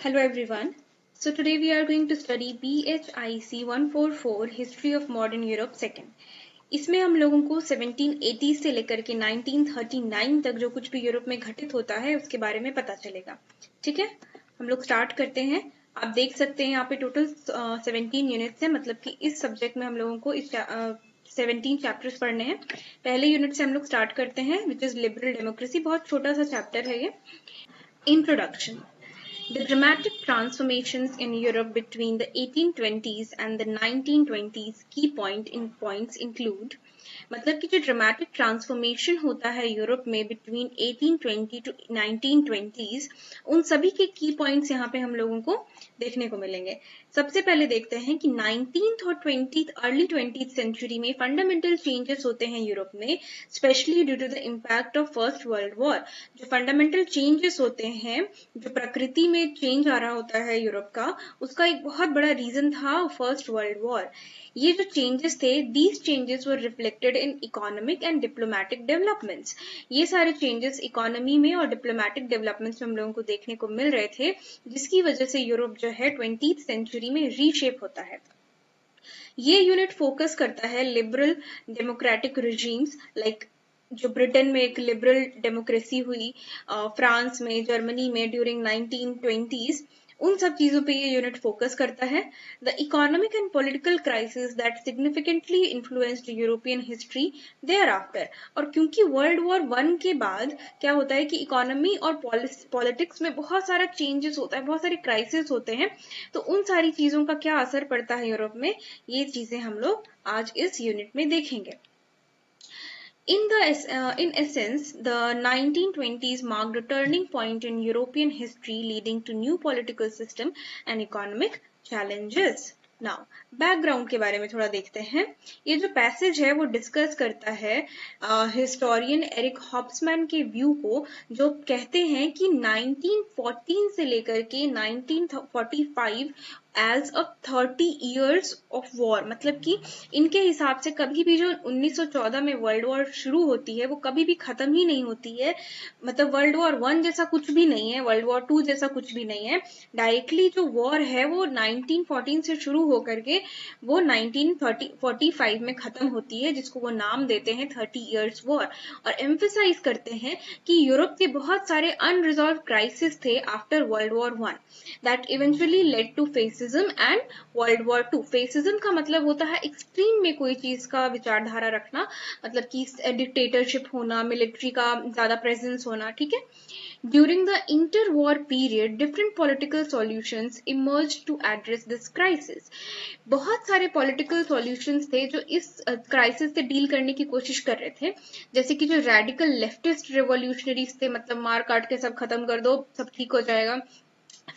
Hello everyone. So today we are going to study BHIC 144 History of Modern Europe Second. इसमें हम लोगों को 1780 से लेकर के 1939 तक जो कुछ भी यूरोप में घटित होता है उसके बारे में पता चलेगा। ठीक है, हम लोग स्टार्ट करते हैं। आप देख सकते हैं यहाँ पे टोटल 17 यूनिट्स है, मतलब कि इस सब्जेक्ट में हम लोगों को इस 17 चैप्टर्स पढ़ने हैं। पहले यूनिट से हम लोग स्टार्ट करते हैं, विच इज लिबरल डेमोक्रेसी। बहुत छोटा सा चैप्टर है ये। Introduction. The dramatic transformations in Europe between the 1820s and the 1920s key points include, मतलब कि जो ड्रामेटिक ट्रांसफॉर्मेशन होता है यूरोप में बिटवीन 1820 टू 1920s, उन सभी के की पॉइंट्स यहाँ पे हम लोगों को देखने को मिलेंगे। सबसे पहले देखते हैं कि 19th और 20th अर्ली 20th सेंचुरी में फंडामेंटल चेंजेस होते हैं यूरोप में, specially due to the impact of first world war. जो फंडामेंटल चेंजेस होते हैं, जो प्रकृति में चेंज आ रहा होता है यूरोप का, उसका एक बहुत बड़ा रीजन था फर्स्ट वर्ल्ड वॉर। ये जो चेंजेस थे, these changes were reflected in economic and diplomatic developments. ये सारे चेंजेस इकोनॉमी में और डिप्लोमेटिक डेवलपमेंट्स में हम लोगों को देखने को मिल रहे थे, जिसकी वजह से यूरोप जो है 20th सेंचुरी में रीशेप होता है। ये यूनिट फोकस करता है लिबरल डेमोक्रेटिक रिजीम्स, लाइक जो ब्रिटेन में एक लिबरल डेमोक्रेसी हुई, फ्रांस में, जर्मनी में ड्यूरिंग 1920s, उन सब चीजों पे ये यूनिट फोकस करता है। The economic and political crisis that significantly influenced European history thereafter. और क्योंकि वर्ल्ड वॉर 1 के बाद क्या होता है कि इकोनॉमी और पॉलिटिक्स में बहुत सारा चेंजेस होता है, बहुत सारे क्राइसिस होते हैं, तो उन सारी चीजों का क्या असर पड़ता है यूरोप में, ये चीजें हम लोग आज इस यूनिट में देखेंगे। In essence, the 1920s marked a turning point in European history, leading to new political system and economic challenges. Now, background के बारे में थोड़ा देखते हैं। ये जो पैसेज है वो डिस्कस करता है हिस्टोरियन एरिक हॉब्समैन के व्यू को, जो कहते हैं कि 1914 से लेकर के 1945 as a 30 years of war, मतलब कि इनके हिसाब से कभी भी जो 1914 में वर्ल्ड वॉर शुरू होती है वो कभी भी खत्म ही नहीं होती है। मतलब वर्ल्ड वॉर 1 जैसा कुछ भी नहीं है, वर्ल्ड वॉर 2 जैसा कुछ भी नहीं है। डायरेक्टली जो वॉर है वो 1914 से शुरू होकर के वो 1945 में खत्म होती है, जिसको वो नाम देते हैं 30 years वॉर। और एम्फेसाइज करते हैं कि यूरोप के बहुत सारे अनरिजॉल्व क्राइसिस थे after world war 1 that eventually led to fascism and world war 2। Fascism का मतलब होता है एक्सट्रीम में कोई चीज का विचारधारा रखना, मतलब कि डिक्टेटरशिप होना, मिलिट्री का ज्यादा प्रेजेंस होना। ठीक है। During the interwar period, different political solutions emerged to address this crisis. बहुत सारे political solutions थे जो इस क्राइसिस से डील करने की कोशिश कर रहे थे, जैसे कि जो radical leftist revolutionaries थे, मतलब मार काट के सब खत्म कर दो, सब ठीक हो जाएगा।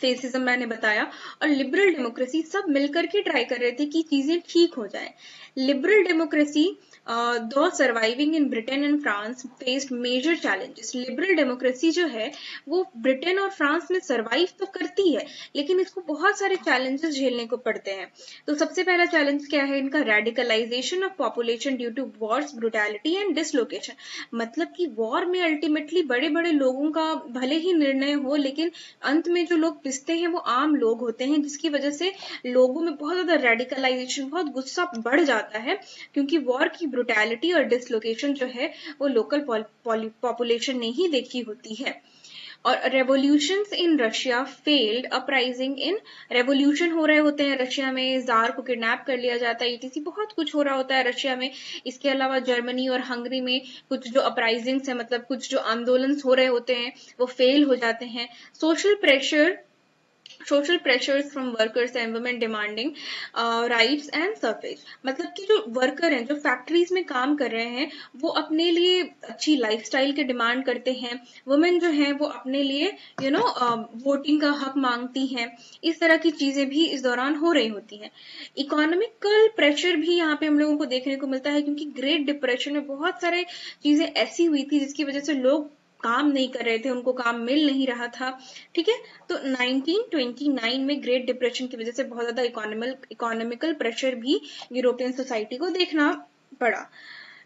फेसिज्म मैंने बताया, और लिबरल डेमोक्रेसी, सब मिलकर के ट्राई कर रहे थे कि चीजें ठीक हो जाए। Liberal democracy though surviving in Britain and France faced major challenges. Liberal democracy जो है वो ब्रिटेन और फ्रांस में सर्वाइव तो करती है, लेकिन इसको बहुत सारे चैलेंजेस झेलने को पड़ते हैं। तो सबसे पहला चैलेंज क्या है इनका? Radicalization of population due to wars, brutality and dislocation. मतलब कि वॉर में अल्टीमेटली बड़े बड़े लोगों का भले ही निर्णय हो, लेकिन अंत में जो लोग पिसते हैं वो आम लोग होते हैं, जिसकी वजह से लोगों में बहुत ज्यादा रेडिकलाइजेशन, बहुत गुस्सा बढ़ जाता है, क्योंकि वॉर की ब्रुटैलिटी और डिसलोकेशन जो है वो लोकल पॉपुलेशन ने ही देखी होती है। और revolutions in Russia failed, uprising in, revolution हो रहे होते हैं रशिया में, जार को किडनैप कर लिया जाता है, etc. बहुत कुछ हो रहा होता है रशिया में। इसके अलावा जर्मनी और हंगरी में कुछ जो अपराइजिंग्स है, मतलब कुछ जो आंदोलन हो रहे होते हैं, वो फेल हो जाते हैं। Social pressures from workers and women demanding rights and suffrage. मतलब कि जो वर्कर हैं, जो फैक्ट्रीज में काम कर रहे हैं, वो अपने लिए अच्छी लाइफस्टाइल के डिमांड करते हैं। वुमेन जो हैं वो अपने लिए वोटिंग का हक मांगती हैं। इस तरह की चीजें भी इस दौरान हो रही होती हैं। इकोनॉमिकल प्रेशर भी यहाँ पे हम लोगों को देखने को मिलता है, क्योंकि ग्रेट डिप्रेशन में बहुत सारे चीजें ऐसी हुई थी जिसकी वजह से लोग काम नहीं कर रहे थे, उनको काम मिल नहीं रहा था। ठीक है। तो 1929 में ग्रेट डिप्रेशन की वजह से बहुत ज्यादा इकोनॉमिकल प्रेशर भी यूरोपियन सोसाइटी को देखना पड़ा।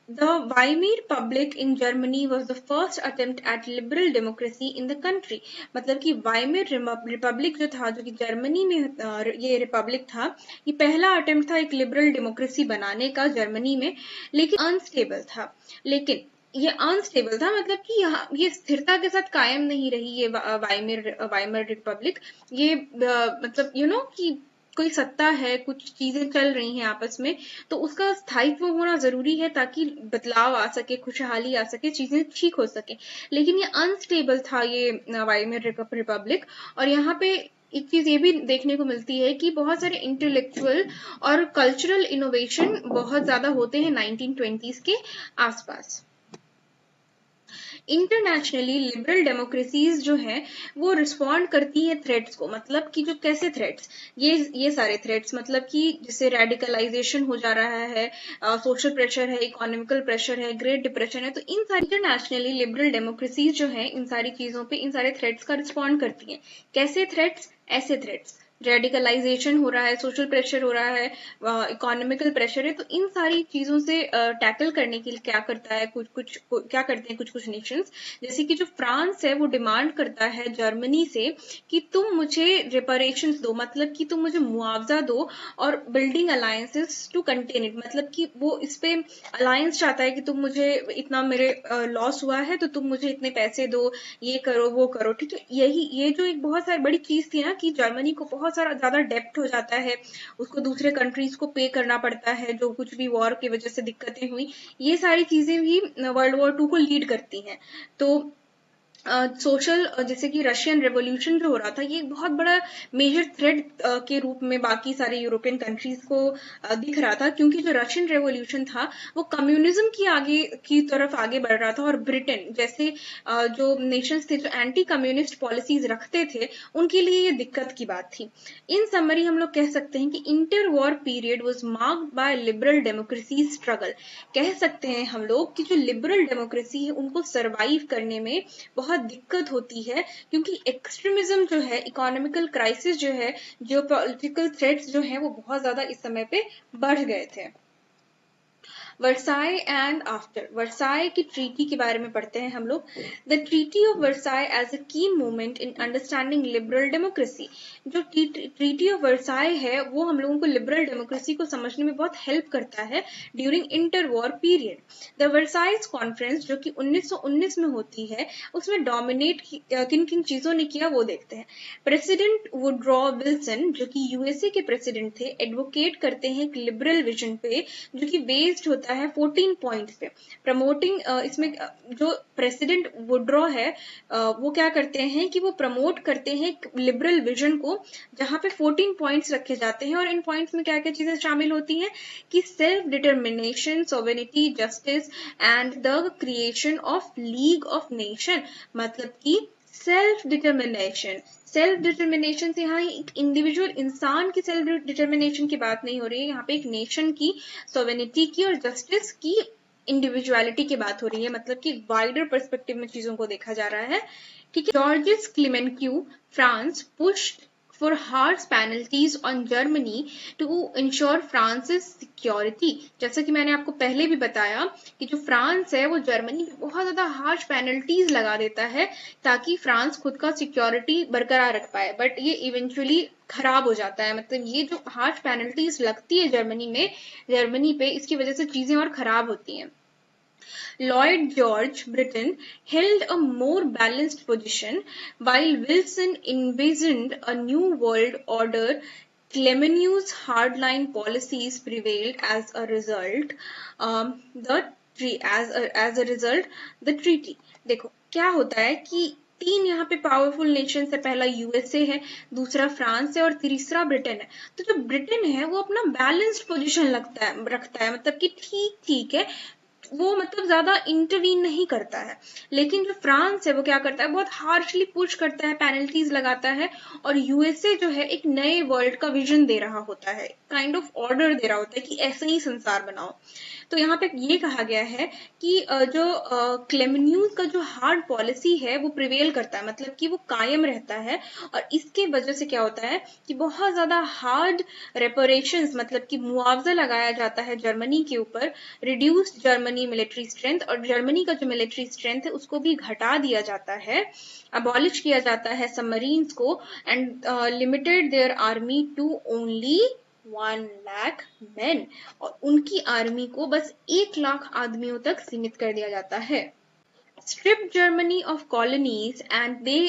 The Weimar Republic in Germany was the first attempt at liberal democracy in the country. मतलब कि वाइमर रिपब्लिक जो था, जो कि जर्मनी में ये रिपब्लिक था, ये पहला अटेम्प्ट था एक लिबरल डेमोक्रेसी बनाने का जर्मनी में, लेकिन अनस्टेबल था। लेकिन ये अनस्टेबल था मतलब कि यहाँ ये स्थिरता के साथ कायम नहीं रही ये वाइमर रिपब्लिक। ये मतलब कि कोई सत्ता है, कुछ चीजें चल रही हैं आपस में, तो उसका स्थायित्व होना जरूरी है ताकि बदलाव आ सके, खुशहाली आ सके, चीजें ठीक हो सके। लेकिन ये अनस्टेबल था ये वाइमर रिपब्लिक। और यहाँ पे एक चीज ये भी देखने को मिलती है कि बहुत सारे इंटेलेक्चुअल और कल्चरल इनोवेशन बहुत ज्यादा होते हैं 1920s के आसपास। इंटरनेशनली लिबरल डेमोक्रेसीज जो है वो रिस्पॉन्ड करती है थ्रेट्स को। मतलब कि जो कैसे थ्रेट्स, ये सारे थ्रेट्स, मतलब कि जैसे रेडिकलाइजेशन हो जा रहा है, सोशल प्रेशर है, इकोनॉमिकल प्रेशर है, ग्रेट डिप्रेशन है, तो इन सारी इंटरनेशनली लिबरल डेमोक्रेसीज जो है इन सारी चीजों पे, इन सारे थ्रेट्स का रिस्पॉन्ड करती है। कैसे थ्रेट्स? ऐसे थ्रेट्स, रेडिकलाइजेशन हो रहा है, सोशल प्रेशर हो रहा है, इकोनॉमिकल प्रेशर है, तो इन सारी चीजों से टैकल करने के लिए क्या करता है, क्या करते हैं कुछ कुछ नेशंस, जैसे कि जो फ्रांस है वो डिमांड करता है जर्मनी से कि तुम मुझे रिपरेशंस दो, मतलब कि तुम मुझे मुआवजा दो, और building alliances to contain it, मतलब कि वो इस पे अलायंस चाहता है कि तुम मुझे इतना, मेरे लॉस हुआ है तो तुम मुझे इतने पैसे दो, ये करो वो करो, ठीक है। ये जो एक बहुत सारी बड़ी चीज थी ना कि जर्मनी को बहुत सारा ज्यादा डेप्ट हो जाता है, उसको दूसरे कंट्रीज को पे करना पड़ता है, जो कुछ भी वॉर की वजह से दिक्कतें हुई, ये सारी चीजें भी वर्ल्ड वॉर 2 को लीड करती हैं। तो सोशल जैसे कि रशियन रेवोल्यूशन जो हो रहा था, ये एक बहुत बड़ा मेजर थ्रेट के रूप में बाकी सारे यूरोपियन कंट्रीज को दिख रहा था, क्योंकि जो रशियन रेवोल्यूशन था वो कम्युनिज्म की तरफ आगे बढ़ रहा था, और ब्रिटेन जैसे जो नेशंस थे जो एंटी कम्युनिस्ट पॉलिसीज रखते थे, उनके लिए ये दिक्कत की बात थी। इन समरी हम लोग कह सकते हैं कि inter war period was marked by liberal democracy struggle. कह सकते हैं हम लोग कि जो लिबरल डेमोक्रेसी है उनको सर्वाइव करने में बहुत दिक्कत होती है, क्योंकि एक्सट्रीमिज्म जो है, इकोनॉमिकल क्राइसिस जो है, जियोपॉलिटिकल थ्रेट्स जो है, वो बहुत ज्यादा इस समय पे बढ़ गए थे। वर्साई एंड आफ्टर, वर्साई की ट्रीटी के बारे में पढ़ते हैं हम लोग। The treaty of Versailles as a key moment in understanding liberal democracy. जो ट्रीटी ऑफ वर्साई है वो हम लोगों को लिबरल डेमोक्रेसी को समझने में बहुत हेल्प करता है during inter war period. The Versailles conference जो कि 1919 में होती है, उसमें डोमिनेट किन किन चीजों ने किया वो देखते हैं। प्रेसिडेंट वुड्रॉ विल्सन जो कि यूएसए के प्रेसिडेंट थे, एडवोकेट करते हैं एक लिबरल विजन पे जो कि बेस्ड होता है 14 पॉइंट्स पे। प्रमोटिंग इसमें जो प्रेसिडेंट वुड्रॉ है वो क्या करते हैं कि वो प्रमोट करते हैं एक लिबरल विजन को, जहां पे 14 पॉइंट्स रखे जाते हैं। और इन पॉइंट्स में क्या क्या चीजें शामिल होती हैं कि self determination, sovereignty, justice and the creation of league of nation. मतलब कि सेल्फ डिटर्मिनेशन से यहाँ एक इंडिविजुअल इंसान की सेल्फ डिटर्मिनेशन की बात नहीं हो रही है, यहाँ पे एक नेशन की सोवेनिटी की और जस्टिस की, इंडिविजुअलिटी की बात हो रही है। मतलब कि वाइडर पर्सपेक्टिव में चीजों को देखा जा रहा है, ठीक है। Georges Clemenceau France pushed for harsh penalties on Germany to ensure France's security। जैसा कि मैंने आपको पहले भी बताया कि जो फ्रांस है वो जर्मनी पे बहुत ज्यादा हार्श पेनल्टीज लगा देता है ताकि फ्रांस खुद का सिक्योरिटी बरकरार रख पाए, बट ये इवेंचुअली खराब हो जाता है। मतलब ये जो हार्श पेनल्टीज लगती है जर्मनी पे, इसकी वजह से चीजें और खराब होती हैं। Lloyd George, Britain, held a more balanced position, while Wilson envisioned a new world order. Clemenceau's hardline policies prevailed as a result. As a result, the treaty. देखो क्या होता है कि 3 यहाँ पे पावरफुल नेशन है, पहला यूएसए है, दूसरा फ्रांस है और तीसरा ब्रिटेन है। तो जो ब्रिटेन है वो अपना बैलेंस्ड पोजीशन रखता है, मतलब कि ठीक है, वो मतलब ज्यादा इंटरवीन नहीं करता है। लेकिन जो फ्रांस है वो क्या करता है, बहुत हार्शली पुश करता है, पेनल्टीज लगाता है। और यूएसए जो है एक नए वर्ल्ड का विजन दे रहा होता है, काइंड ऑफ ऑर्डर दे रहा होता है कि ऐसे ही संसार बनाओ। तो यहाँ पे ये कहा गया है कि जो क्लेमेन्यूज का जो हार्ड पॉलिसी है वो प्रिवेल करता है, मतलब कि वो कायम रहता है। और इसके वजह से क्या होता है कि बहुत ज्यादा हार्ड रेपरेशंस, मतलब कि मुआवजा लगाया जाता है जर्मनी के ऊपर। Reduced Germany Germany military strength, और जर्मनी का जो मिलिट्री स्ट्रेंथ है उसको भी घटा दिया जाता है, अबॉलिश किया जाता है सबमरीन्स को, and limited their army to only 1 lakh men, और उनकी आर्मी को बस 1 लाख आदमियों तक सीमित कर दिया जाता है। stripped Germany of colonies and they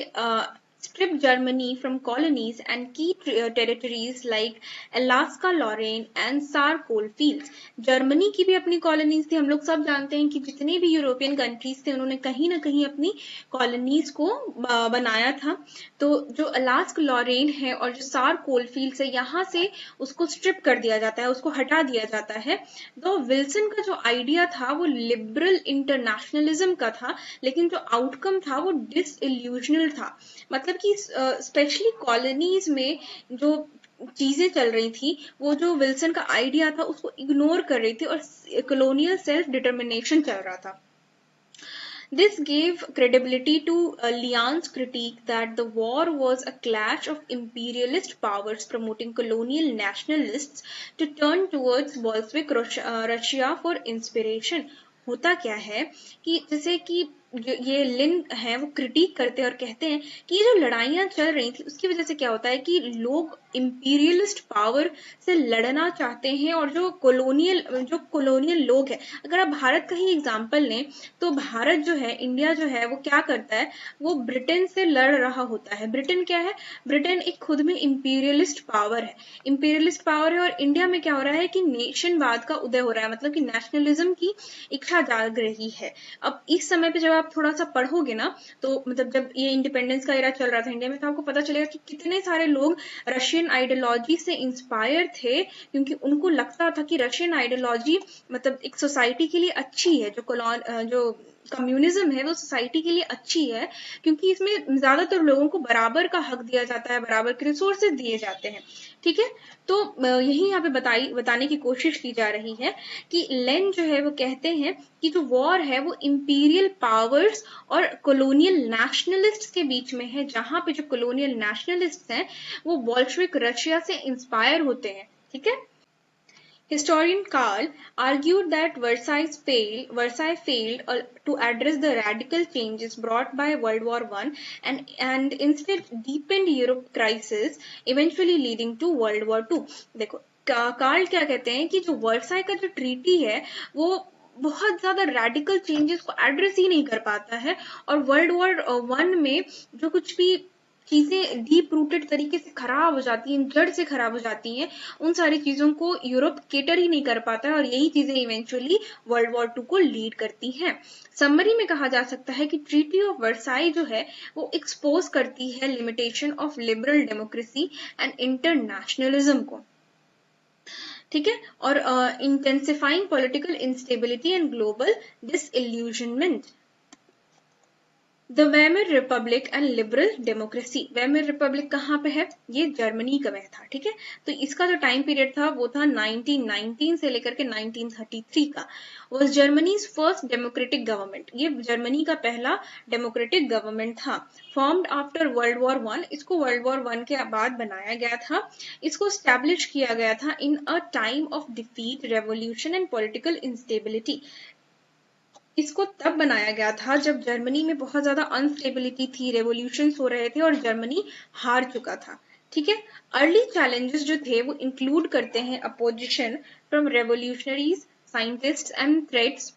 stripped Germany from colonies and key territories like Alaska, Lorraine and Saar coalfields। Germany की भी अपनी कॉलोनीज थी, हम लोग सब जानते हैं कि जितने भी यूरोपियन कंट्रीज थे उन्होंने कहीं ना कहीं अपनी कॉलोनीज को बनाया था। तो जो अलास्क, लॉरेन है और जो सार कोलफील्ड्स है, यहाँ से उसको स्ट्रिप कर दिया जाता है, उसको हटा दिया जाता है। तो विल्सन का जो आइडिया था वो लिबरल इंटरनेशनलिज्म का था, लेकिन जो आउटकम था वो डिसइल्यूजनल था। मतलब कि स्पेशली कॉलोनीज में जो चीजें चल रही थी, वो जो विल्सन का आइडिया था उसको इग्नोर कर रही थी और कॉलोनियल सेल्फ डिटर्मिनेशन चल रहा था। This gave credibility to Lyon's critique that the war was a clash of imperialist powers promoting colonial nationalists to turn towards Bolshevik Russia for inspiration। होता क्या है कि जैसे कि ये लिन है वो क्रिटिक करते हैं और कहते हैं कि ये जो लड़ाइयां चल रही थी उसकी वजह से क्या होता है कि लोग इंपीरियलिस्ट पावर से लड़ना चाहते हैं, और जो कॉलोनियल लोग हैं, अगर आप भारत का ही एग्जांपल लें तो भारत जो है, इंडिया जो है, वो क्या करता है, वो ब्रिटेन से लड़ रहा होता है। ब्रिटेन क्या है, ब्रिटेन एक खुद में इंपीरियलिस्ट पावर है, और इंडिया में क्या हो रहा है कि नेशनवाद का उदय हो रहा है, मतलब कि नेशनलिज्म की इच्छा जाग रही है। अब इस समय पे जब आप थोड़ा सा पढ़ोगे ना, तो मतलब जब ये इंडिपेंडेंस का एरा चल रहा था इंडिया में, तो आपको पता चलेगा कि कितने सारे लोग रशियन आइडियोलॉजी से इंस्पायर थे, क्योंकि उनको लगता था कि रशियन आइडियोलॉजी मतलब एक सोसाइटी के लिए अच्छी है, जो कम्युनिज्म है वो सोसाइटी के लिए अच्छी है, क्योंकि इसमें ज्यादातर लोगों को बराबर का हक दिया जाता है, बराबर के रिसोर्सेज दिए जाते हैं। ठीक है, तो यही यहाँ पे बताने की कोशिश की जा रही है कि लेन जो है वो कहते हैं कि जो वॉर है वो इंपीरियल पावर्स और कॉलोनियल नेशनलिस्ट्स के बीच में है, जहां पे जो कॉलोनियल नेशनलिस्ट्स हैं वो बोल्शेविक रशिया से इंस्पायर होते हैं। ठीक है, historian Karl argued that Versailles failed to address the radical changes brought by World War I and instead deepened Europe crisis, eventually leading to World War II। देखो Karl क्या कहते हैं कि जो वर्साई का जो ट्रीटी है वो बहुत ज्यादा रेडिकल चेंजेस को एड्रेस ही नहीं कर पाता है, और वर्ल्ड वॉर 1 में जो कुछ भी चीजें डीप रूटेड तरीके से खराब हो जाती हैं, जड़ से खराब हो जाती हैं, उन सारी चीजों को यूरोप केटर ही नहीं कर पाता है, और यही चीजें इवेंचुअली वर्ल्ड वॉर 2 को लीड करती हैं। समरी में कहा जा सकता है कि ट्रीटी ऑफ वर्साई जो है वो एक्सपोज करती है limitation of liberal democracy and internationalism को। ठीक है, और intensifying political instability and global disillusionment. The Weimar Republic and liberal democracy. Weimar Republic कहाँ पे है, ये जर्मनी का में था। ठीक है, तो इसका जो टाइम पीरियड था वो था 1919 से लेकर के 1933 का। Was Germany's first democratic government, ये जर्मनी का पहला डेमोक्रेटिक गवर्नमेंट था। फॉर्म्ड आफ्टर वर्ल्ड वॉर 1, इसको वर्ल्ड वॉर 1 के बाद बनाया गया था। इसको स्टैब्लिश किया गया था in a time of defeat, revolution and political instability. इसको तब बनाया गया था जब जर्मनी में बहुत ज्यादा अनस्टेबिलिटी थी, रेवोल्यूशंस हो रहे थे और जर्मनी हार चुका था। ठीक है, अर्ली चैलेंजेस जो थे वो इंक्लूड करते हैं opposition from revolutionaries, scientists and threats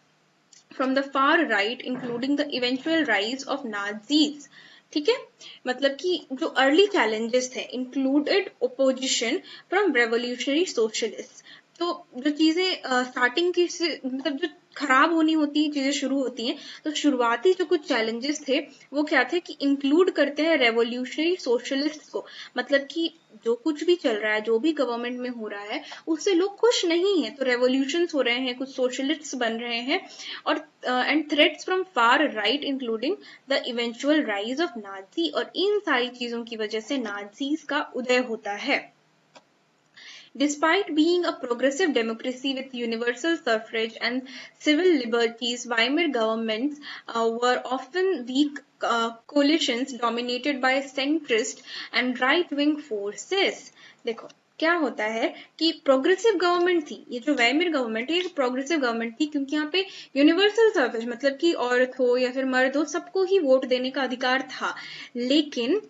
from the far right, including the eventual rise of Nazis. ठीक है, मतलब कि जो अर्ली चैलेंजेस थे included opposition from revolutionary socialist. तो जो चीजें स्टार्टिंग की मतलब जो खराब होनी होती है, चीजें शुरू होती हैं, तो शुरुआती जो कुछ चैलेंजेस थे वो क्या थे कि इंक्लूड करते हैं रेवोल्यूशनरी सोशलिस्ट को। मतलब कि जो कुछ भी चल रहा है, जो भी गवर्नमेंट में हो रहा है, उससे लोग खुश नहीं है, तो रेवोल्यूशंस हो रहे हैं, कुछ सोशलिस्ट्स बन रहे हैं, और and threats from far right including the eventual rise of Nazi, और इन सारी चीजों की वजह से नाजीज का उदय होता है। Despite being a progressive democracy with universal suffrage and civil liberties, Weimar governments were often weak coalitions dominated by centrist and right-wing forces। देखो क्या होता है कि प्रोग्रेसिव गवर्नमेंट थी, ये जो वाइमियर गवर्नमेंट है ये प्रोग्रेसिव गवर्नमेंट थी, क्योंकि यहाँ पे यूनिवर्सल सर्विस मतलब कि औरत हो या फिर मर्द हो सबको ही वोट देने का अधिकार था, लेकिन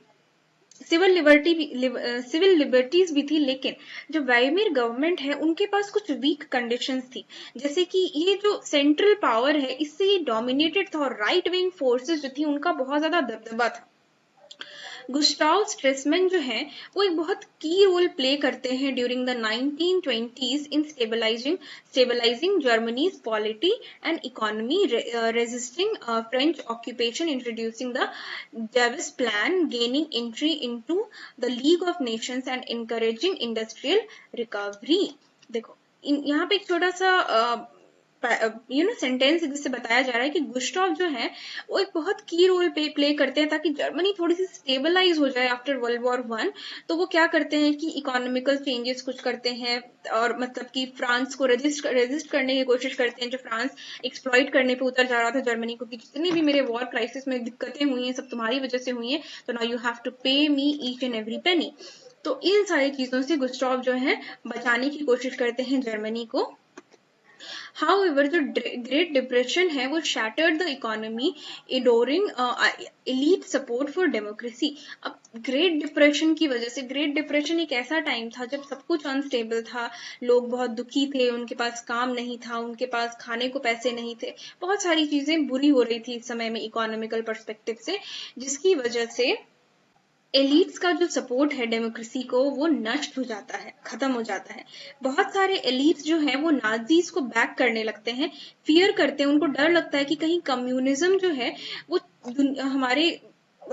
सिविल लिबर्टीज भी थी। लेकिन जो वाइमियर गवर्नमेंट है उनके पास कुछ वीक कंडीशंस थी, जैसे कि ये जो सेंट्रल पावर है इससे ये डोमिनेटेड था और राइट विंग फोर्सेस जो थी उनका बहुत ज्यादा दबदबा था। गुस्टाव स्ट्रेसमैन जो है वो एक बहुत की रोल प्ले करते हैं during the 1920s in stabilizing Germany's polity and economy, resisting French occupation, introducing the Dawes plan, gaining entry into the League of Nations and encouraging industrial recovery. देखो यहाँ पे एक छोटा सा सेंटेंस जिससे बताया जा रहा है कि गुस्टाव जो है वो एक बहुत की रोल प्ले करते हैं ताकि जर्मनी थोड़ी सी स्टेबलाइज हो जाए आफ्टर वर्ल्ड वॉर 1। तो वो क्या करते हैं कि इकोनॉमिकल चेंजेस कुछ करते हैं और मतलब कि फ्रांस को रेजिस्ट करने की कोशिश करते हैं, जो फ्रांस एक्सप्लॉइट करने पे उतर जा रहा था जर्मनी को कि जितनी भी मेरे वॉर क्राइसिस में दिक्कतें हुई हैं सब तुम्हारी वजह से हुई हैं, तो नाउ यू हैव टू पे मी ईच एंड एवरी पेनी। तो इन सारी चीजों से गुस्टाव जो है बचाने की कोशिश करते हैं जर्मनी को। However, जो ग्रेट डिप्रेशन है वो shattered the economy, ignoring elite support for democracy। अब ग्रेट डिप्रेशन की वजह से, ग्रेट डिप्रेशन एक ऐसा टाइम था जब सब कुछ अनस्टेबल था, लोग बहुत दुखी थे, उनके पास काम नहीं था, उनके पास खाने को पैसे नहीं थे, बहुत सारी चीजें बुरी हो रही थी इस समय में इकोनॉमिकल पर्सपेक्टिव से, जिसकी वजह से एलिट्स का जो सपोर्ट है डेमोक्रेसी को वो नष्ट हो जाता है, खत्म हो जाता है। बहुत सारे एलिट्स जो है वो नाजीज को बैक करने लगते हैं, फियर करते हैं, उनको डर लगता है कि कहीं कम्युनिज्म जो है वो हमारे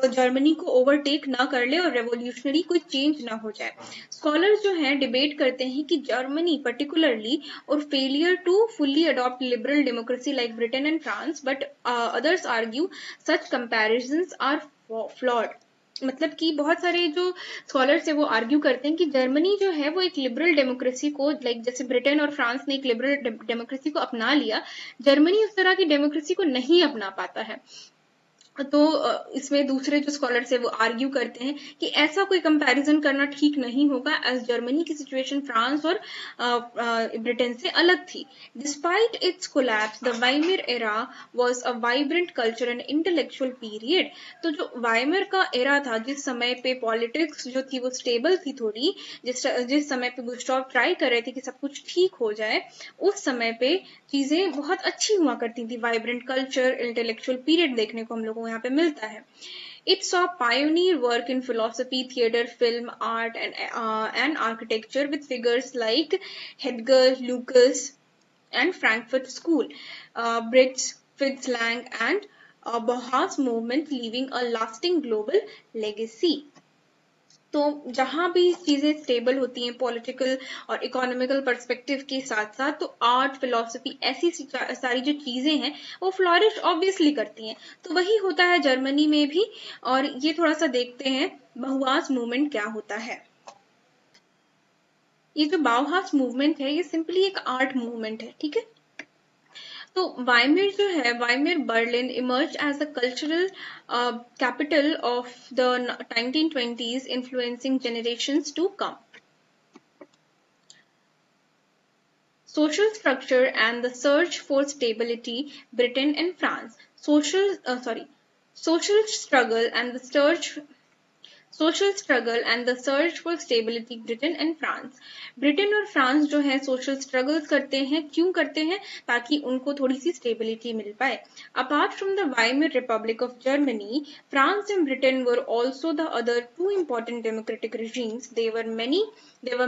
जर्मनी को ओवरटेक ना कर ले और रेवोल्यूशनरी कोई चेंज ना हो जाए। स्कॉलर्स जो हैं डिबेट करते हैं कि जर्मनी पर्टिकुलरली और failure to fully adopt liberal democracy like Britain and France, but others argue such comparisons are flawed. मतलब कि बहुत सारे जो स्कॉलर्स है वो आर्ग्यू करते हैं कि जर्मनी जो है वो एक लिबरल डेमोक्रेसी को, लाइक जैसे ब्रिटेन और फ्रांस ने एक लिबरल डेमोक्रेसी को अपना लिया, जर्मनी उस तरह की डेमोक्रेसी को नहीं अपना पाता है। तो इसमें दूसरे जो स्कॉलर्स है वो आर्ग्यू करते हैं कि ऐसा कोई कंपैरिजन करना ठीक नहीं होगा, एज जर्मनी की सिचुएशन फ्रांस और ब्रिटेन से अलग थी। Despite its collapse the Weimar era was a vibrant culture and intellectual period. तो जो वाइमियर का एरा था, जिस समय पे पॉलिटिक्स जो थी वो स्टेबल थी थोड़ी, जिस समय पे गुस्टाव ट्राई कर रहे थे कि सब कुछ ठीक हो जाए, उस समय पे चीजें बहुत अच्छी हुआ करती थी। वाइब्रेंट कल्चर, इंटेलेक्चुअल पीरियड देखने को हम लोगों को यहाँ पे मिलता है। It saw pioneer work in philosophy, theater, film, art, and architecture with figures like Edgar Lucas and Frankfurt School, Brits, Fritz Lang, and Bauhaus movement, leaving a lasting global legacy। तो जहां भी चीजें स्टेबल होती हैं political और economical perspective के साथ साथ, तो आर्ट, फिलोसफी, ऐसी सारी जो चीजें हैं वो फ्लॉरिश ऑब्वियसली करती हैं। तो वही होता है जर्मनी में भी। और ये थोड़ा सा देखते हैं बहुआस मूवमेंट क्या होता है। ये जो बाउहास मूवमेंट है ये सिंपली एक आर्ट मूवमेंट है, ठीक है। तो वाइमियर जो है, Weimar Berlin emerge as the cultural capital of the 1920s, influencing generations to come. Social structure and the search for stability, Britain and France. Social struggle and the search for stability, Britain and France. Britain और France जो है social struggles करते हैं, क्यों करते हैं? ताकि उनको थोड़ी सी स्टेबिलिटी मिल पाए। Apart from the Weimar republic of Germany, France and Britain were also the other two important democratic regimes. There were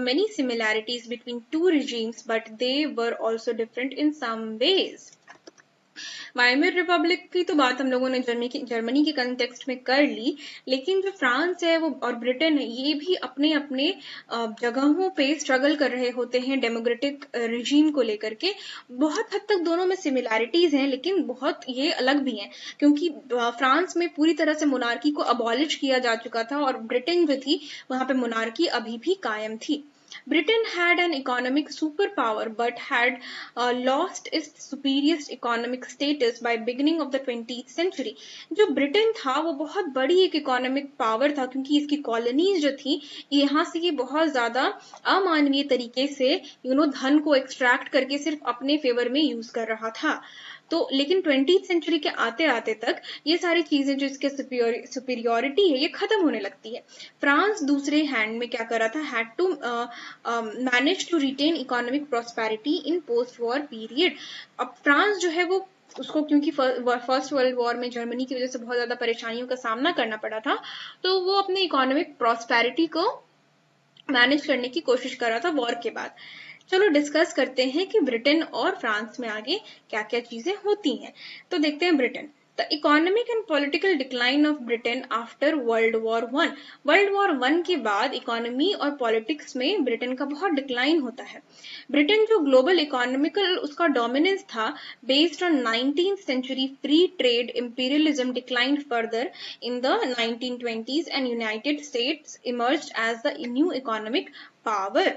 many similarities between two regimes, but they were also different in some ways. Weimar republic की तो बात हम लोगों ने Germany के context में कर ली, लेकिन जो फ्रांस है वो और ब्रिटेन है ये भी अपने अपने जगहों पे स्ट्रगल कर रहे होते हैं डेमोक्रेटिक रिजीम को लेकर के। बहुत हद तक दोनों में सिमिलैरिटीज हैं, लेकिन बहुत ये अलग भी हैं, क्योंकि फ्रांस में पूरी तरह से मोनार्की को अबॉलिश किया जा चुका था और ब्रिटेन जो थी वहां पे मोनार्की अभी भी कायम थी। Britain had an economic superpower but had lost its superior economic status by beginning of the 20th century. जो ब्रिटेन था वो बहुत बड़ी एक इकोनॉमिक पावर था क्योंकि इसकी कॉलोनीज जो थी यहाँ से ये बहुत ज्यादा अमानवीय तरीके से धन को एक्सट्रैक्ट करके सिर्फ अपने फेवर में यूज कर रहा था। तो लेकिन 20th सेंचुरी के आते आते तक ये सारी चीजें जो इसके सुपीरियोरिटी है ये खत्म होने लगती है। फ्रांस दूसरे हैंड में क्या कर रहा था, had to manage to retain economic prosperity in post war period. अब फ्रांस जो है वो उसको क्योंकि फर्स्ट वर्ल्ड वॉर में जर्मनी की वजह से बहुत ज्यादा परेशानियों का सामना करना पड़ा था, तो वो अपने इकोनॉमिक प्रोस्पेरिटी को मैनेज करने की कोशिश कर रहा था वॉर के बाद। चलो डिस्कस करते हैं कि ब्रिटेन और फ्रांस में आगे क्या क्या चीजें होती हैं। तो देखते हैं Britain. The economic and political decline of Britain after world war one. World war one के बाद इकोनॉमी और पॉलिटिक्स में ब्रिटेन का बहुत डिक्लाइन होता है। ब्रिटेन जो ग्लोबल इकोनॉमिकल उसका डोमिनेंस था based on 19th century free trade imperialism declined further in the 1920s and United States emerged as the new economic power.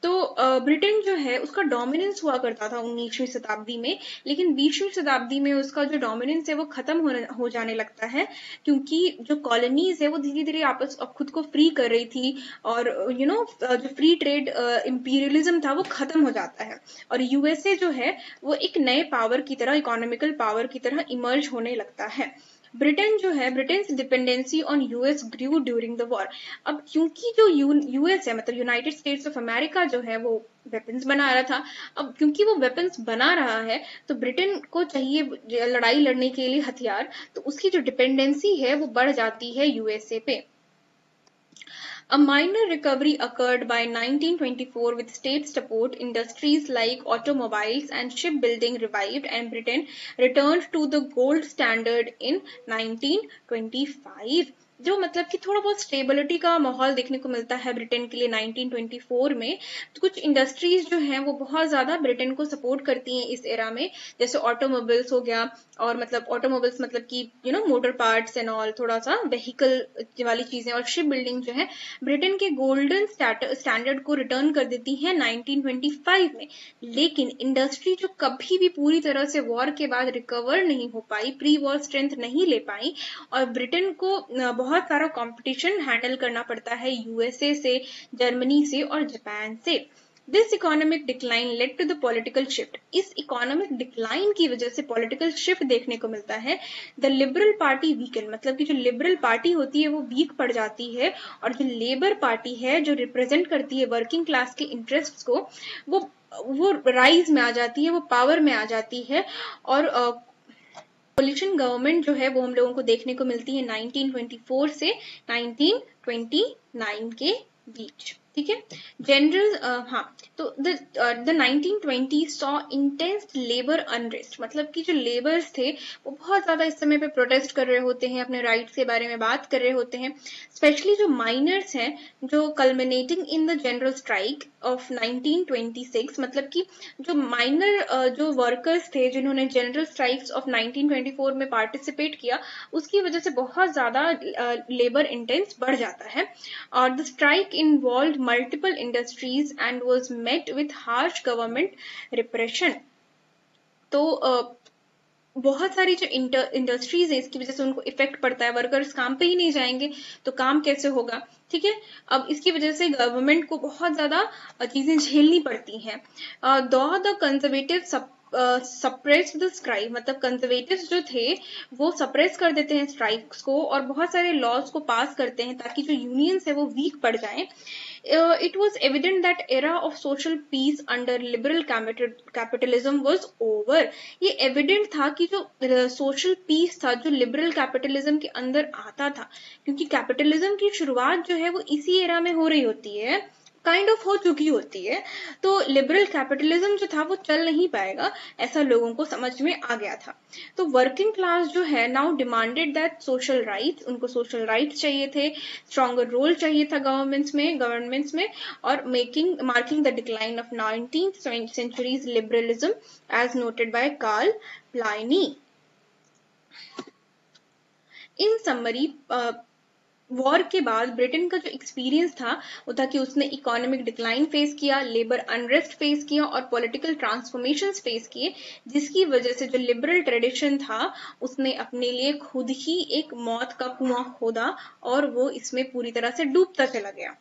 तो ब्रिटेन जो है उसका डोमिनेंस हुआ करता था 19वीं शताब्दी में, लेकिन 20वीं शताब्दी में उसका जो डोमिनेंस है वो खत्म हो जाने लगता है क्योंकि जो कॉलोनीज है वो धीरे धीरे आपस खुद को फ्री कर रही थी और जो फ्री ट्रेड इंपीरियलिज्म था वो खत्म हो जाता है और यूएसए जो है वो एक नए पावर की तरह, इकोनॉमिकल पावर की तरह इमर्ज होने लगता है। ब्रिटेन जो है, Britain's dependency on US grew during the war. अब क्योंकि जो यूएस है मतलब यूनाइटेड स्टेट्स ऑफ अमेरिका जो है वो वेपन्स बना रहा था, अब क्योंकि वो वेपन्स बना रहा है तो ब्रिटेन को चाहिए लड़ाई लड़ने के लिए हथियार, तो उसकी जो डिपेंडेंसी है वो बढ़ जाती है यूएसए पे। A minor recovery occurred by 1924 with state support. Industries like automobiles and shipbuilding revived and Britain returned to the gold standard in 1925. जो मतलब कि थोड़ा बहुत स्टेबिलिटी का माहौल देखने को मिलता है ब्रिटेन के लिए 1924 में। तो कुछ इंडस्ट्रीज जो हैं वो बहुत ज्यादा ब्रिटेन को सपोर्ट करती हैं इस एरा में, जैसे ऑटोमोबाइल्स हो गया, और मतलब ऑटोमोबाइल्स मतलब कि मोटर पार्ट्स एंड ऑल, थोड़ा सा व्हीकल वाली चीजें, और शिप बिल्डिंग जो है ब्रिटेन के गोल्डन स्टैंडर्ड को रिटर्न कर देती है 1925 में। लेकिन इंडस्ट्री जो कभी भी पूरी तरह से वॉर के बाद रिकवर नहीं हो पाई, प्री वॉर स्ट्रेंथ नहीं ले पाई, और ब्रिटेन को बहुत सारा कंपटीशन हैंडल करना पड़ता है यूएसए से, जर्मनी से और जापान से। This economic decline led to the political shift. इस इकोनॉमिक डिक्लाइन की वजह से पॉलिटिकल शिफ्ट देखने को मिलता है। द लिबरल पार्टी वीकन, मतलब कि जो लिबरल पार्टी होती है वो वीक पड़ जाती है, और जो लेबर पार्टी है जो रिप्रेजेंट करती है वर्किंग क्लास के इंटरेस्ट्स को, वो राइज में आ जाती है, वो पावर में आ जाती है। और कोलिशन गवर्नमेंट जो है वो हम लोगों को देखने को मिलती है 1924 से 1929 के बीच। ठीक है, जनरल हाँ, तो the 1920s saw intense labour unrest, मतलब कि जो लेबर्स थे वो बहुत ज्यादा इस समय पे प्रोटेस्ट कर रहे होते हैं, अपने राइट्स के बारे में बात कर रहे होते हैं। स्पेशली जो माइनर्स हैं, जो culminating in the general strike off 1926, मतलब कि जो माइनर जो वर्कर्स थे जिन्होंने जनरल स्ट्राइक्स ऑफ 1924 में पार्टिसिपेट किया, उसकी वजह से बहुत ज्यादा लेबर इंटेंस बढ़ जाता है। और the strike involve multiple industries and was met with harsh government repression. तो बहुत सारी जो इंडस्ट्रीज है इसकी वजह से उनको इफेक्ट पड़ता है, वर्कर्स काम पे ही नहीं जाएंगे तो काम कैसे होगा। ठीक है, अब इसकी वजह से गवर्नमेंट को बहुत ज्यादा चीजें झेलनी पड़ती हैं। The conservative suppress the strike, मतलब कंजर्वेटिव्स जो थे वो सप्रेस कर देते हैं स्ट्राइक्स को और बहुत सारे लॉज को पास करते हैं ताकि जो यूनियंस है वो वीक पड़ जाएं। It was evident that era of social peace under liberal capitalism was over. ये evident था कि जो social peace था जो liberal capitalism के अंदर आता था, क्योंकि capitalism की शुरुआत जो है वो इसी era में हो रही होती है, काइंड ऑफ हो चुकी होती है। तो लिबरल कैपिटलिज्म जो था वो चल नहीं पाएगा, ऐसा लोगों को समझ में आ गया था। तो वर्किंग क्लास जो है now demanded that social rights, उनको सोशल राइट्स चाहिए थे, स्ट्रॉन्गर रोल चाहिए था गवर्नमेंट्स में, और marking the decline of 19th century's liberalism as noted by Carl Pliny. In summary, war के बाद ब्रिटेन का जो एक्सपीरियंस था वो था कि उसने इकोनॉमिक डिक्लाइन फेस किया, लेबर अनरेस्ट फेस किया और पॉलिटिकल ट्रांसफॉर्मेशंस फेस किए, जिसकी वजह से जो लिबरल ट्रेडिशन था उसने अपने लिए खुद ही एक मौत का कुआं खोदा और वो इसमें पूरी तरह से डूबता चला गया।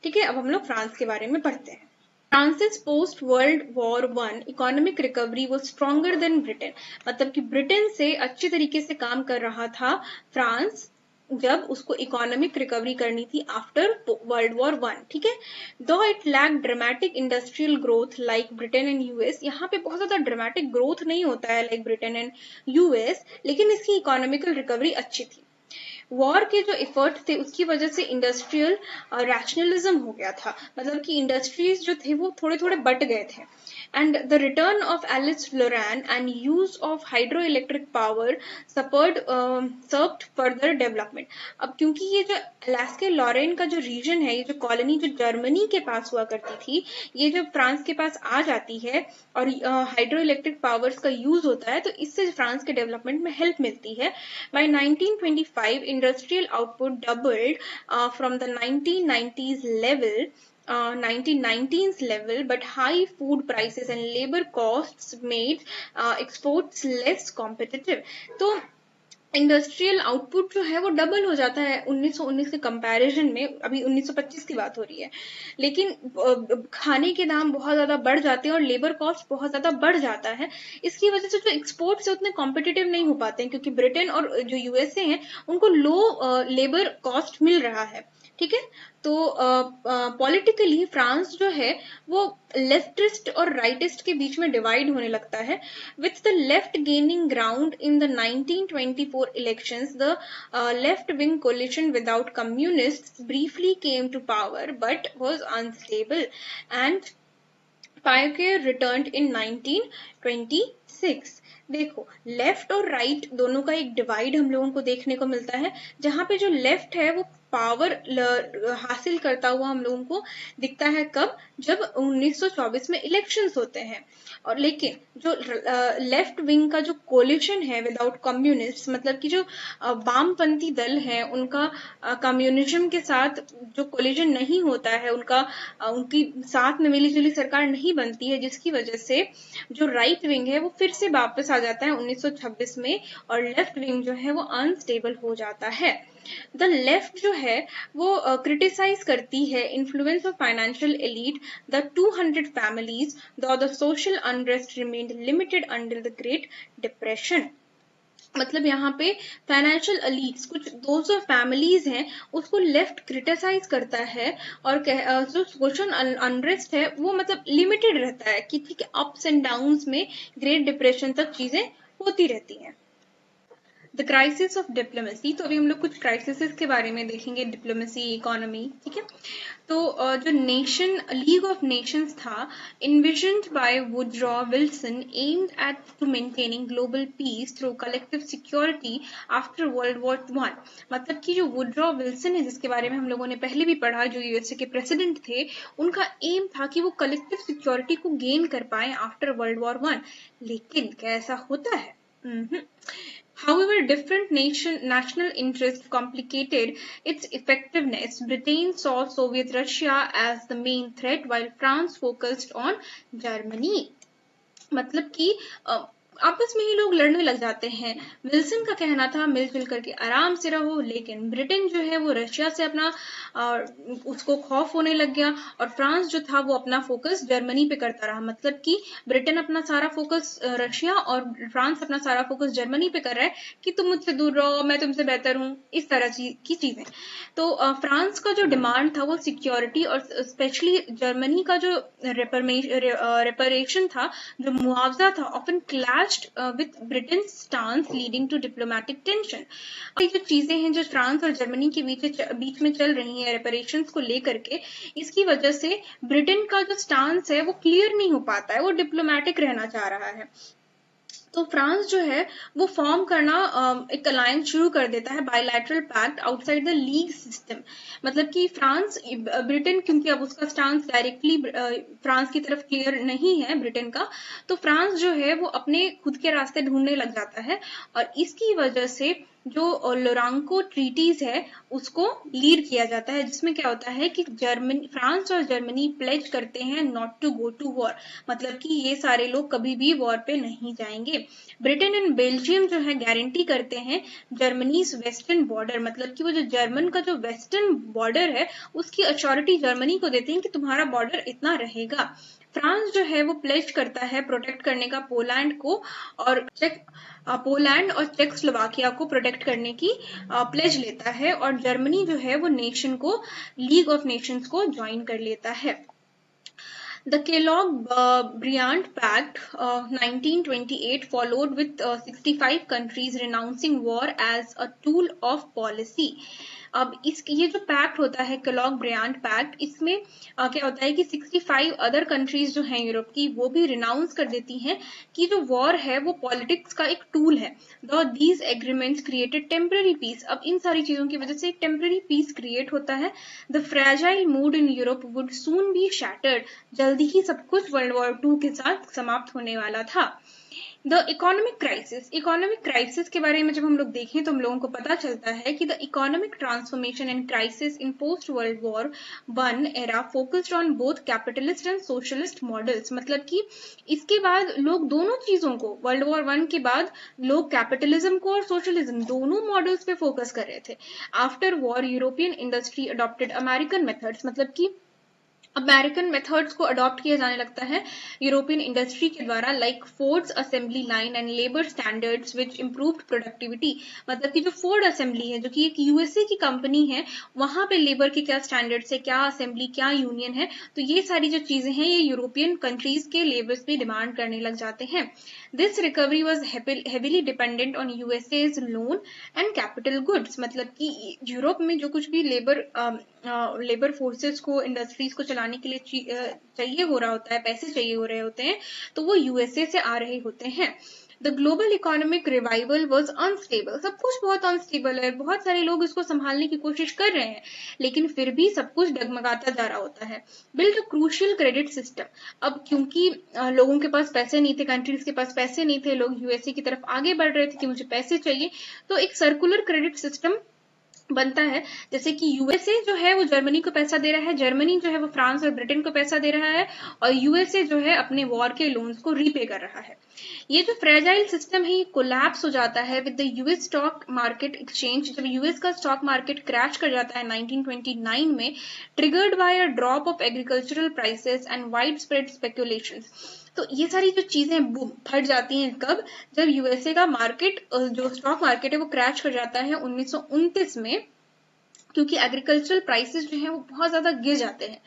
ठीक है, अब हम लोग फ्रांस के बारे में पढ़ते हैं। Francis post world war one economic recovery वो स्ट्रॉन्गर देन ब्रिटेन, मतलब कि ब्रिटेन से अच्छे तरीके से काम कर रहा था फ्रांस जब उसको इकोनॉमिक रिकवरी करनी थी आफ्टर वर्ल्ड वॉर वन। ठीक है, though it lack dramatic industrial growth like Britain and US, यहाँ पे बहुत ज्यादा ड्रामेटिक ग्रोथ नहीं होता है लाइक ब्रिटेन एंड यूएस, लेकिन इसकी इकोनॉमिकल रिकवरी अच्छी थी। वॉर के जो एफर्ट थे उसकी वजह से इंडस्ट्रियल रैशनलिज्म हो गया था, मतलब कि इंडस्ट्रीज जो थे वो थोड़े थोड़े बट गए थे। And the return of Alsace Lorraine and use of hydro electric power served further development. अब क्योंकि ये जो अलास्का लॉरेन का जो रीजन है, ये जो कॉलोनी जो जर्मनी के पास हुआ करती थी, ये जब फ्रांस के पास आ जाती है और हाइड्रो इलेक्ट्रिक पावर्स का यूज होता है तो इससे फ्रांस के डेवलपमेंट में हेल्प मिलती है। By 1925 industrial output doubled from the 1990s level, but high food prices and labor costs made exports less competitive. तो इंडस्ट्रियल आउटपुट जो है वो डबल हो जाता है 1919 के कंपैरिजन में, अभी 1925 की बात हो रही है, लेकिन खाने के दाम बहुत ज्यादा बढ़ जाते हैं और लेबर कॉस्ट बहुत ज्यादा बढ़ जाता है। इसकी वजह से जो एक्सपोर्ट्स है उतने कॉम्पिटिटिव नहीं हो पाते हैं, क्योंकि ब्रिटेन और जो यूएसए हैं उनको लो लेबर कॉस्ट मिल रहा है। ठीक है, तो पॉलिटिकली फ्रांस जो है वो लेफ्टिस्ट और राइटिस्ट के बीच में डिवाइड होने लगता है, with the left gaining ground in the 1924 elections. The left wing coalition without communists briefly came to power but was unstable and Poincare returned in 1926। देखो, लेफ्ट और राइट दोनों का एक डिवाइड हम लोगों को देखने को मिलता है, जहां पे जो लेफ्ट है वो पावर हासिल करता हुआ हम लोगों को दिखता है कब, जब 1924 में इलेक्शंस होते हैं। और लेकिन जो लेफ्ट विंग का जो कोलिशन है विदाउट कम्युनिस्ट, मतलब कि जो वामपंथी दल है उनका कम्युनिज्म के साथ जो कोलिशन नहीं होता है, उनकी साथ में मिलीजुली सरकार नहीं बनती है, जिसकी वजह से जो राइट विंग है वो फिर से वापस आ जाता है 1926 में और लेफ्ट विंग जो है वो अनस्टेबल हो जाता है। द लेफ्ट जो है वो क्रिटिसाइज करती है influence of financial elite, the 200 families, though the social unrest remained limited until the great depression. मतलब यहाँ पे फाइनेंशियल एलीट्स, कुछ 200 फैमिलीज हैं, उसको लेफ्ट क्रिटिसाइज करता है और जो सोशल अनरेस्ट है वो मतलब लिमिटेड रहता है कि ठीक है, अप्स एंड डाउन्स में ग्रेट डिप्रेशन तक चीजें होती रहती हैं। द क्राइसिस ऑफ डिप्लोमेसी, तो अभी हम लोग कुछ क्राइसिस के बारे में देखेंगे, डिप्लोमेसी, इकोनॉमी। ठीक है, तो जो नेशन लीग ऑफ नेशंस था, envisioned by Woodrow Wilson, aimed at to maintaining global peace through collective security after World War I। मतलब कि जो वुड्रॉ विल्सन है, जिसके बारे में हम लोगों ने पहले भी पढ़ा, जो यूएसए के प्रेसिडेंट थे, उनका एम था कि वो कलेक्टिव सिक्योरिटी को गेन कर पाए आफ्टर वर्ल्ड वॉर I। लेकिन क्या ऐसा होता है? However, different national interests complicated its effectiveness. Britain saw Soviet Russia as the main threat, while France focused on Germany. मतलब कि आपस में ही लोग लड़ने लग जाते हैं। विल्सन का कहना था मिलजुल करके आराम से रहो, लेकिन ब्रिटेन जो है वो रशिया से अपना उसको खौफ होने लग गया और फ्रांस जो था वो अपना फोकस जर्मनी पे करता रहा। मतलब कि ब्रिटेन अपना सारा फोकस रशिया और फ्रांस अपना सारा फोकस जर्मनी पे कर रहा है कि तुम मुझसे दूर रहो, मैं तुमसे बेहतर हूँ, इस तरह की चीजें। तो फ्रांस का जो डिमांड था वो सिक्योरिटी और स्पेशली जर्मनी का जो रेपरेशन था, जो मुआवजा था, often clashed with Britain stance leading to diplomatic tension. ये जो चीजें हैं जो फ्रांस और जर्मनी के बीच में चल रही हैं रेपरेशंस को लेकर के, इसकी वजह से ब्रिटेन का जो स्टांस है वो क्लियर नहीं हो पाता है, वो डिप्लोमेटिक रहना चाह रहा है। तो फ्रांस जो है वो फॉर्म करना एक अलायंस शुरू कर देता है, bilateral pact outside the League system. मतलब कि फ्रांस, ब्रिटेन, क्योंकि अब उसका स्टांस डायरेक्टली फ्रांस की तरफ क्लियर नहीं है ब्रिटेन का, तो फ्रांस जो है वो अपने खुद के रास्ते ढूंढने लग जाता है और इसकी वजह से जो लोरांको ट्रीटीज है उसको लीड किया जाता है, जिसमें क्या होता है कि फ्रांस और जर्मनी प्लेज करते हैं not to go to war, मतलब कि ये सारे लोग कभी भी वॉर पे नहीं जाएंगे। ब्रिटेन एंड बेल्जियम जो है गारंटी करते हैं जर्मनीज वेस्टर्न बॉर्डर, मतलब कि वो जो जर्मन का जो वेस्टर्न बॉर्डर है उसकी अश्योरिटी जर्मनी को देते हैं कि तुम्हारा बॉर्डर इतना रहेगा। फ्रांस जो है वो प्लेज करता है प्रोटेक्ट करने का पोलैंड को, और पोलैंड और चेकोस्लोवाकिया को प्रोटेक्ट करने की प्लेज लेता है, और जर्मनी जो है वो नेशन को लीग ऑफ नेशंस को ज्वाइन कर लेता है। The Kellogg-Briand Pact 1928 followed with 65 countries renouncing war as a tool of policy. अब ये जो पैक्ट होता है केलॉग ब्रियांड पैक्ट, इसमें क्या होता है कि 65 अदर कंट्रीज जो हैं यूरोप की वो भी रिनाउंस कर देती हैं कि जो वॉर है वो पॉलिटिक्स का एक टूल है। These agreements created temporary peace. अब इन सारी चीजों की वजह से एक टेम्पररी पीस क्रिएट होता है। The fragile mood in Europe would soon be shattered. जल्दी ही सब कुछ वर्ल्ड वॉर 2 के साथ समाप्त होने वाला था। द इकोनॉमिक क्राइसिस के बारे में जब हम लोग देखें तो हम लोगों को पता चलता है कि the economic transformation and crisis in post world war 1 era focused on both capitalist and socialist models, मतलब कि इसके बाद लोग दोनों चीजों को, वर्ल्ड वॉर 1 के बाद लोग कैपिटलिज्म को और सोशलिज्म दोनों मॉडल्स पे फोकस कर रहे थे। After war European industry adopted American methods, मतलब कि अमेरिकन मेथड्स को अडॉप्ट किया जाने लगता है यूरोपियन इंडस्ट्री के द्वारा, like Fords assembly line and labour standards which improved productivity, मतलब कि जो फोर्ड असेंबली है जो कि एक यूएसए की कंपनी है, वहां पे लेबर के क्या स्टैंडर्ड्स है, क्या असेंबली, क्या यूनियन है, तो ये सारी जो चीजें हैं ये यूरोपियन कंट्रीज के लेबर्स पे डिमांड करने लग जाते हैं। This recovery was heavily dependent on USA's loan and capital goods, मतलब कि यूरोप में जो कुछ भी लेबर फोर्सेस को, इंडस्ट्रीज को चलाने के लिए चाहिए हो रहा होता है, पैसे चाहिए हो रहे होते हैं, तो वो यूएसए से आ रहे होते हैं। The global economic revival was unstable. सब कुछ बहुत अनस्टेबल है, बहुत सारे लोग इसको संभालने की कोशिश कर रहे हैं, लेकिन फिर भी सब कुछ डगमगाता जा रहा होता है। Build a crucial credit system. अब क्योंकि लोगों के पास पैसे नहीं थे, कंट्रीज के पास पैसे नहीं थे, लोग यूएसए की तरफ आगे बढ़ रहे थे कि मुझे पैसे चाहिए, तो एक सर्कुलर क्रेडिट सिस्टम बनता है। जैसे कि यूएसए जो है वो जर्मनी को पैसा दे रहा है, जर्मनी जो है वो फ्रांस और ब्रिटेन को पैसा दे रहा है, और यूएसए जो है अपने वॉर के लोन्स को रीपे कर रहा है। ये जो फ्रेजाइल सिस्टम है ये कोलैप्स हो जाता है with the US stock market exchange. जब यूएस का स्टॉक मार्केट क्रैश कर जाता है 1929 में, triggered by a drop of agricultural prices and wide spread speculations. तो ये सारी जो चीजें फट जाती हैं कब, जब यूएसए का मार्केट, जो स्टॉक मार्केट है वो क्रैश कर जाता है 1929 में, क्योंकि एग्रीकल्चरल प्राइसेस जो है वो बहुत ज्यादा गिर जाते हैं।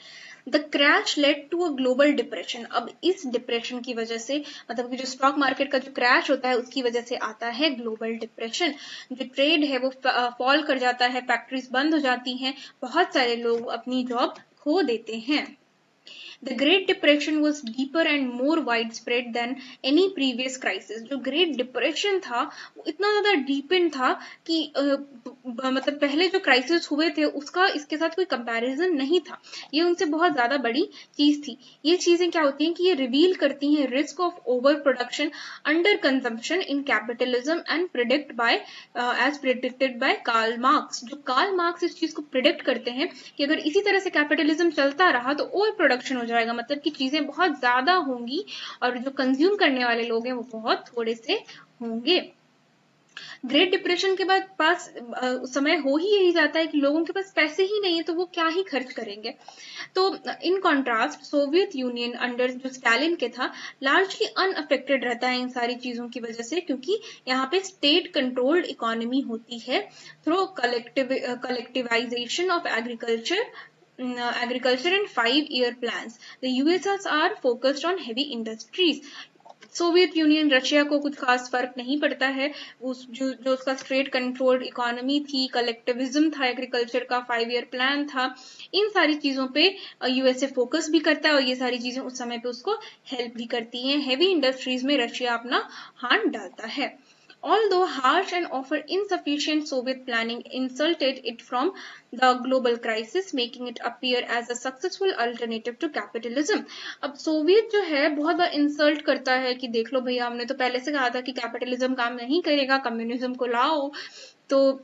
The crash led to a global depression. अब इस डिप्रेशन की वजह से, मतलब कि जो स्टॉक मार्केट का जो क्रैश होता है उसकी वजह से आता है ग्लोबल डिप्रेशन। जो ट्रेड है वो फॉल कर जाता है, फैक्ट्रीज बंद हो जाती हैं, बहुत सारे लोग अपनी जॉब खो देते हैं। The Great Depression was deeper and more widespread than any previous crisis. जो Great Depression था वो इतना ज्यादा डीपन था कि मतलब पहले जो क्राइसिस हुए थे उसका इसके साथ कोई कंपैरिजन नहीं था, ये उनसे बहुत ज्यादा बड़ी चीज थी। ये चीजें क्या होती हैं कि ये रिवील करती हैं risk of over production, under consumption in capitalism and predict by as predicted by Karl Marx. जो कार्ल मार्क्स इस चीज को प्रिडिक्ट करते हैं कि अगर इसी तरह से कैपिटलिज्म चलता रहा तो ओवर प्रोडक्शन हो जाएगा, मतलब कि चीजें बहुत ज्यादा होंगी और जो कंज्यूम करने वाले लोग हैं वो बहुत थोड़े से होंगे। ग्रेट डिप्रेशन के बाद समय हो ही यही जाता है कि लोगों के पास पैसे ही नहीं है तो वो क्या ही खर्च करेंगे। तो in contrast Soviet union under जो स्टालिन के था लार्जली अनअफेक्टेड रहता है इन सारी चीजों की वजह से, क्योंकि यहाँ पे स्टेट कंट्रोल्ड इकोनॉमी होती है through collectivisation of agriculture and 5-year plans. The USSR focused on heavy industries. Soviet union, Russia को कुछ खास फर्क नहीं पड़ता है, जो उसका स्ट्रेट कंट्रोल्ड इकोनॉमी थी, कलेक्टिविज्म था, एग्रीकल्चर का 5-year प्लान था, इन सारी चीजों पे यूएसए फोकस भी करता है और ये सारी चीजें उस समय पे उसको हेल्प भी करती हैं। हेवी इंडस्ट्रीज में रशिया अपना हाथ डालता है। Although harsh and often insufficient Soviet planning insulted it from the global crisis, making it appear as a successful alternative to capitalism. अब सोवियत जो है बहुत बार इंसल्ट करता है कि देख लो भैया, हमने तो पहले से कहा था कि कैपिटलिज्म काम नहीं करेगा, कम्युनिज्म को लाओ, तो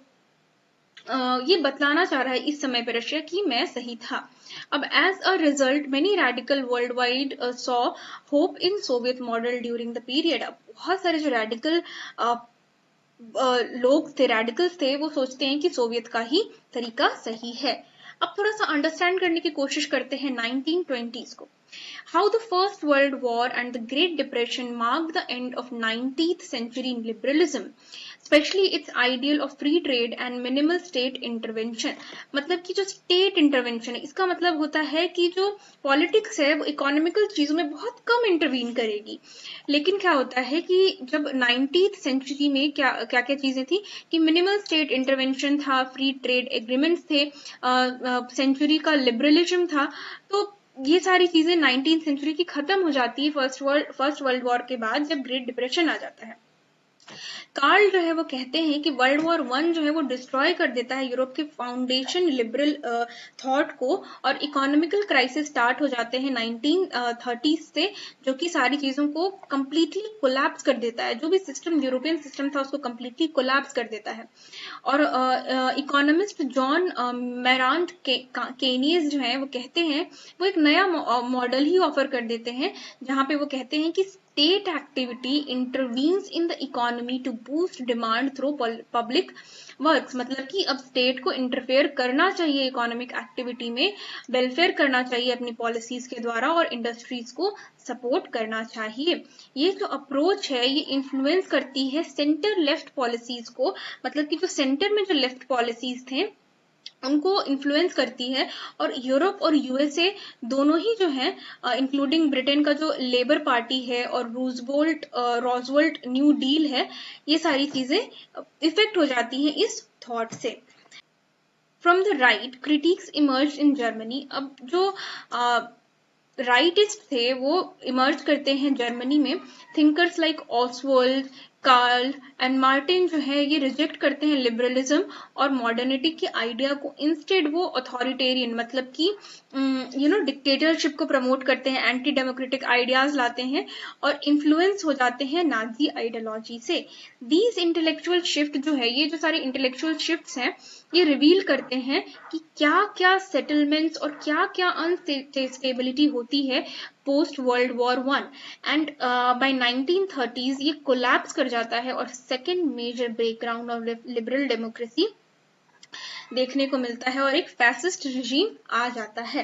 ये बतलाना चाह रहा है इस समय पे रशिया कि मैं सही था। अब as a result many radical world wide saw hope in Soviet model during the period. अब बहुत सारे जो रेडिकल लोग थे, रेडिकल्स थे, वो सोचते हैं कि सोवियत का ही तरीका सही है। अब थोड़ा सा अंडरस्टैंड करने की कोशिश करते हैं 1920s को। How the First World War and the Great Depression marked the end of 19th century liberalism, especially its ideal of free trade and minimal state intervention। मतलब कि जो state intervention है, इसका मतलब होता है कि जो politics है वो economical चीजों में बहुत कम intervene करेगी। लेकिन क्या होता है कि जब 19th century में क्या क्या क्या चीजें थी कि minimal state intervention था, free trade agreements थे, सेंचुरी का लिबरलिज्म था। तो ये सारी चीजें 19th सेंचुरी की खत्म हो जाती है फर्स्ट वर्ल्ड वॉर के बाद, जब ग्रेट डिप्रेशन आ जाता है। कार्ल जो है वो कहते हैं कि वर्ल्ड वॉर 1 जो है वो डिस्ट्रॉय कर देता है यूरोप के फाउंडेशन लिबरल थॉट को, और इकोनॉमिकल क्राइसिस स्टार्ट हो जाते हैं 1930s से, जो कि सारी चीजों को कंप्लीटली कोलैप्स कर देता है। जो भी सिस्टम यूरोपियन सिस्टम था उसको कंप्लीटली कोलैप्स कर देता है। और इकोनॉमिस्ट जॉन मेरांट केनियस जो है वो कहते हैं, वो एक नया मॉडल ही ऑफर कर देते हैं, जहां पे वो कहते हैं कि state activity intervenes in the economy to boost demand through public works। मतलब कि अब स्टेट को इंटरफेयर करना चाहिए इकोनॉमिक एक्टिविटी में, वेलफेयर करना चाहिए अपनी पॉलिसीज के द्वारा, और इंडस्ट्रीज को सपोर्ट करना चाहिए। ये जो अप्रोच है ये इन्फ्लुएंस करती है सेंटर लेफ्ट पॉलिसीज को। मतलब कि जो सेंटर में जो लेफ्ट पॉलिसीज थे उनको इन्फ्लुएंस करती है, और यूरोप और यूएसए दोनों ही जो है, इंक्लूडिंग ब्रिटेन का जो लेबर पार्टी है और रॉजवेल्ट न्यू डील है, ये सारी चीजें इफेक्ट हो जाती हैं इस थॉट से। From the right critics emerge in Germany. अब जो राइटिस्ट थे वो इमर्ज करते हैं जर्मनी में। Thinkers like Oswald, Karl and Martin जो है ये रिजेक्ट करते हैं लिबरलिज्म और मॉडर्निटी के आइडिया को। इंस्टेड वो अथॉरिटेरियन, मतलब कि डिक्टेटरशिप को प्रमोट करते हैं, एंटी डेमोक्रेटिक आइडियाज लाते हैं, और इन्फ्लुएंस हो जाते हैं नाजी आइडियोलॉजी से। दीज इंटेलेक्चुअल शिफ्ट जो है, ये जो सारे इंटेलेक्चुअल शिफ्ट्स हैं, ये रिवील करते हैं कि क्या क्या सेटलमेंट्स और क्या क्या अनस्टेबिलिटी होती है post world war 1। And by 1930s ये कोलैप्स कर जाता है, और second major breakdown of liberal democracy देखने को मिलता है, और एक फैसिस्ट रिजीम आ जाता है।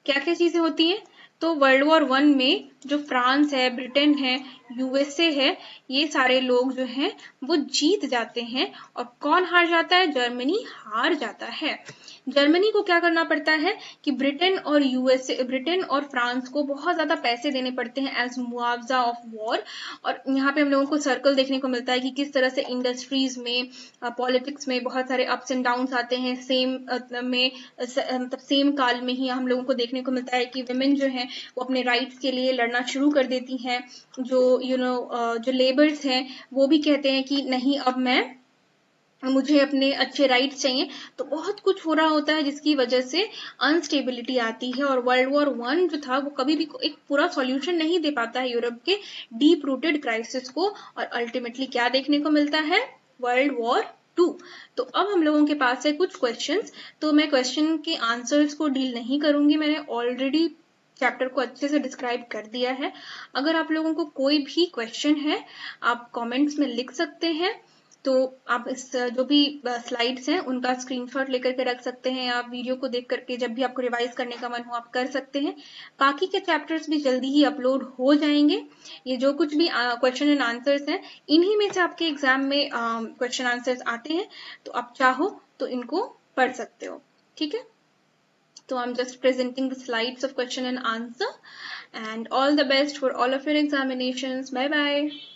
क्या क्या चीजें होती हैं? तो वर्ल्ड वॉर 1 में जो फ्रांस है, ब्रिटेन है, यूएसए है, ये सारे लोग जो हैं वो जीत जाते हैं। और कौन हार जाता है? जर्मनी हार जाता है। जर्मनी को क्या करना पड़ता है कि ब्रिटेन और फ्रांस को बहुत ज्यादा पैसे देने पड़ते हैं एज मुआवजा ऑफ वॉर। और यहाँ पे हम लोगों को सर्कल देखने को मिलता है कि किस तरह से इंडस्ट्रीज में, पॉलिटिक्स में बहुत सारे अप्स एंड डाउन्स आते हैं। मतलब सेम काल में ही हम लोगों को देखने को मिलता है कि विमेन जो है वो अपने राइट्स के लिए लड़ना शुरू कर देती हैं। जो जो लेबर्स हैं वो भी कहते हैं कि नहीं, अब मुझे अपने अच्छे राइट्स चाहिए। तो बहुत कुछ हो रहा होता है जिसकी वजह से अनस्टेबिलिटी आती है, और वर्ल्ड वॉर 1 जो था वो कभी भी एक पूरा सॉल्यूशन नहीं दे पाता है यूरोप के डीप रूटेड क्राइसिस को। और अल्टीमेटली क्या देखने को मिलता है? World war 2। तो अब हम लोगों के पास है कुछ क्वेश्चंस। तो मैं क्वेश्चन के आंसर्स को डील नहीं करूंगी, मैंने ऑलरेडी चैप्टर को अच्छे से डिस्क्राइब कर दिया है। अगर आप लोगों को कोई भी क्वेश्चन है आप कमेंट्स में लिख सकते हैं। तो आप इस जो भी स्लाइड्स हैं उनका स्क्रीनशॉट लेकर के रख सकते हैं। आप वीडियो को देख करके जब भी आपको रिवाइज करने का मन हो आप कर सकते हैं। बाकी के चैप्टर्स भी जल्दी ही अपलोड हो जाएंगे। ये जो कुछ भी क्वेश्चन एंड आंसर्स हैं, इन्हीं में से आपके एग्जाम में क्वेश्चन आंसर्स आते हैं, तो आप चाहो तो इनको पढ़ सकते हो। ठीक है, तो I'm just presenting the slides of question and answer, and all the best for all of your examinations. Bye bye.